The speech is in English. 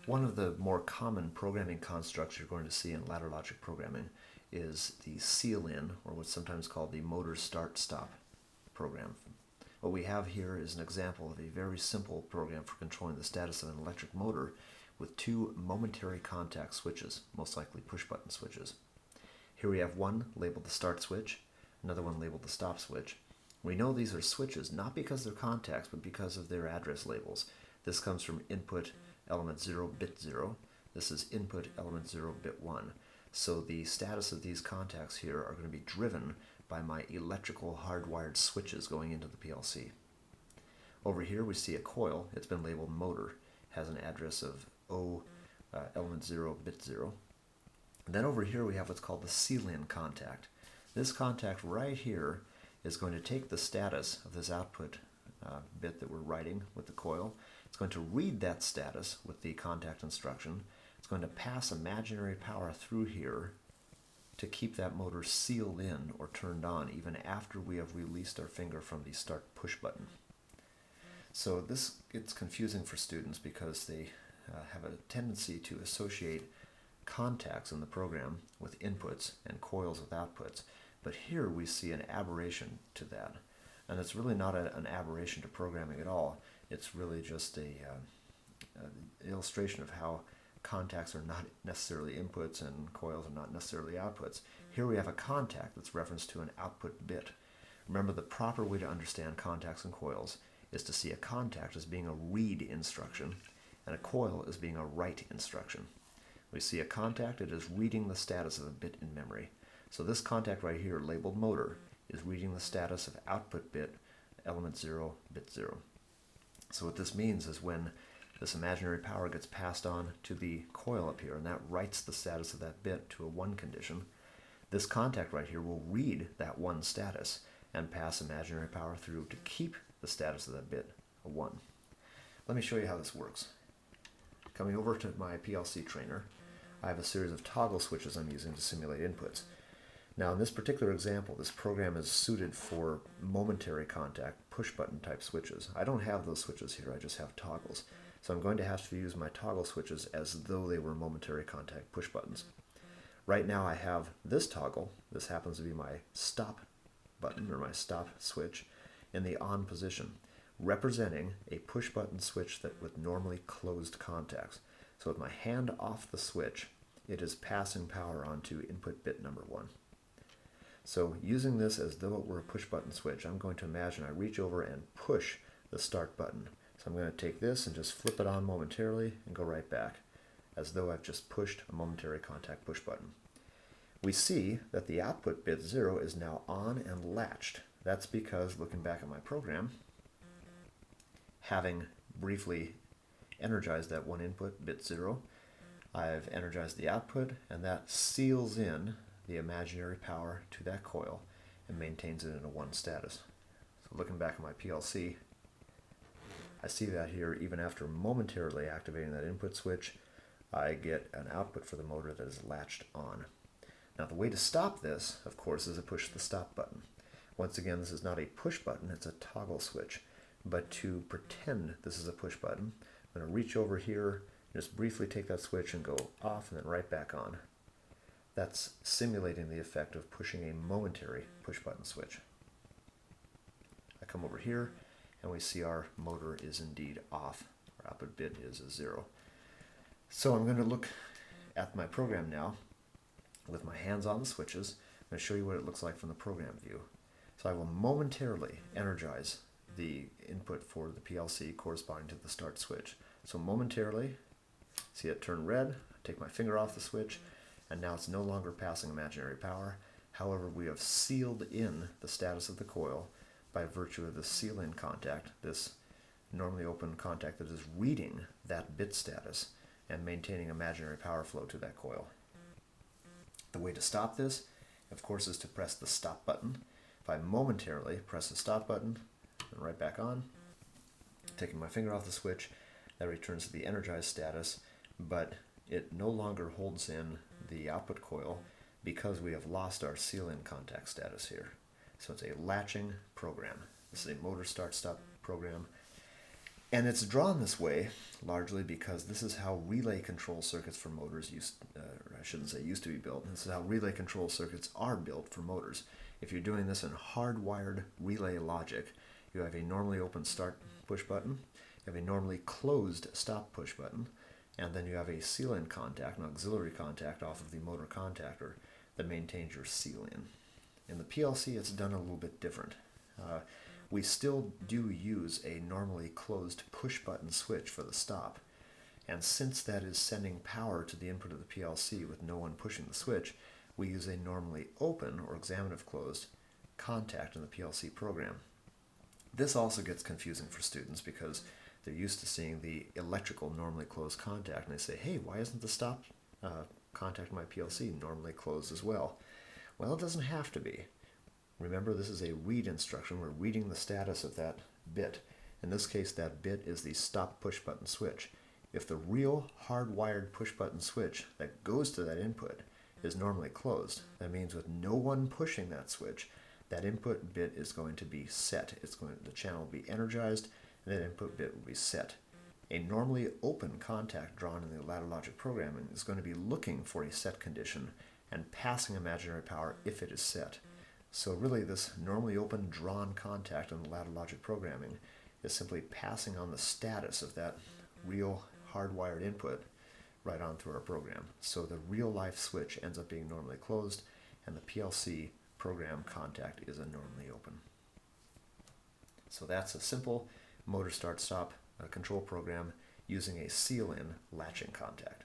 One of the more common programming constructs you're going to see in ladder logic programming is the seal-in, or what's sometimes called the motor start-stop program. What we have here is an example of a very simple program for controlling the status of an electric motor with two momentary contact switches, most likely push-button switches. Here we have one labeled the start switch, another one labeled the stop switch. We know these are switches not because they're contacts, but because of their address labels. This comes from input element 0, bit 0. This is input element 0, bit 1. So the status of these contacts here are going to be driven by my electrical hardwired switches going into the PLC. Over here we see a coil. It's been labeled motor. It has an address of O element 0, bit 0. And then over here we have what's called the seal-in contact. This contact right here is going to take the status of this output bit that we're writing with the coil. It's going to read that status with the contact instruction. It's going to pass imaginary power through here to keep that motor sealed in or turned on even after we have released our finger from the start push button. So this gets confusing for students because they have a tendency to associate contacts in the program with inputs and coils with outputs. But here we see an aberration to that. And it's really not an aberration to programming at all. It's really just an illustration of how contacts are not necessarily inputs and coils are not necessarily outputs. Here we have a contact that's referenced to an output bit. Remember, the proper way to understand contacts and coils is to see a contact as being a read instruction and a coil as being a write instruction. We see a contact, it is reading the status of a bit in memory. So this contact right here, labeled motor, is reading the status of output bit, element 0, bit 0. So what this means is when this imaginary power gets passed on to the coil up here, and that writes the status of that bit to a 1 condition, this contact right here will read that 1 status and pass imaginary power through to keep the status of that bit a 1. Let me show you how this works. Coming over to my PLC trainer, I have a series of toggle switches I'm using to simulate inputs. Now in this particular example, this program is suited for momentary contact push-button type switches. I don't have those switches here, I just have toggles. So I'm going to have to use my toggle switches as though they were momentary contact push buttons. Right now I have this toggle, this happens to be my stop button or my stop switch, in the on position, representing a push button switch that with normally closed contacts. So with my hand off the switch, it is passing power on to input bit number 1. So using this as though it were a push button switch, I'm going to imagine I reach over and push the start button. So I'm going to take this and just flip it on momentarily and go right back, as though I've just pushed a momentary contact push button. We see that the output bit 0 is now on and latched. That's because, looking back at my program, having briefly energized that 1 input, bit 0, I've energized the output, and that seals in the imaginary power to that coil and maintains it in a 1 status. So looking back at my PLC, I see that here even after momentarily activating that input switch, I get an output for the motor that is latched on. Now the way to stop this, of course, is to push the stop button. Once again, this is not a push button, it's a toggle switch. But to pretend this is a push button, I'm going to reach over here, just briefly take that switch and go off and then right back on. That's simulating the effect of pushing a momentary push button switch. I come over here and we see our motor is indeed off. Our output bit is a 0. So I'm going to look at my program now with my hands on the switches. I'm going to show you what it looks like from the program view. So I will momentarily energize the input for the PLC corresponding to the start switch. So momentarily, see it turn red, take my finger off the switch, and now it's no longer passing imaginary power. However, we have sealed in the status of the coil by virtue of the seal-in contact, this normally open contact that is reading that bit status and maintaining imaginary power flow to that coil. The way to stop this, of course, is to press the stop button. If I momentarily press the stop button, and right back on, taking my finger off the switch, that returns to the energized status, but it no longer holds in the output coil because we have lost our seal-in contact status here. So it's a latching program. This is a motor start-stop program. And it's drawn this way largely because this is how relay control circuits for motors or I shouldn't say used to be built. This is how relay control circuits are built for motors. If you're doing this in hardwired relay logic, you have a normally open start push button, you have a normally closed stop push button, and then you have a seal-in contact, an auxiliary contact off of the motor contactor that maintains your seal-in. In the PLC, it's done a little bit different. We still do use a normally closed push button switch for the stop, and since that is sending power to the input of the PLC with no one pushing the switch, we use a normally open or examinative closed contact in the PLC program. This also gets confusing for students because they're used to seeing the electrical normally closed contact, and they say, hey, why isn't the stop contact in my PLC normally closed as well? Well, it doesn't have to be. Remember, this is a read instruction. We're reading the status of that bit. In this case, that bit is the stop push button switch. If the real hardwired push button switch that goes to that input is normally closed, that means with no one pushing that switch, that input bit is going to be set. The channel will be energized, and that input bit will be set. A normally open contact drawn in the ladder logic programming is going to be looking for a set condition and passing imaginary power if it is set. So really this normally open drawn contact in the ladder logic programming is simply passing on the status of that real hardwired input right on through our program. So the real life switch ends up being normally closed, and the PLC program contact is a normally open. So that's a simple motor start stop control program using a seal-in latching contact.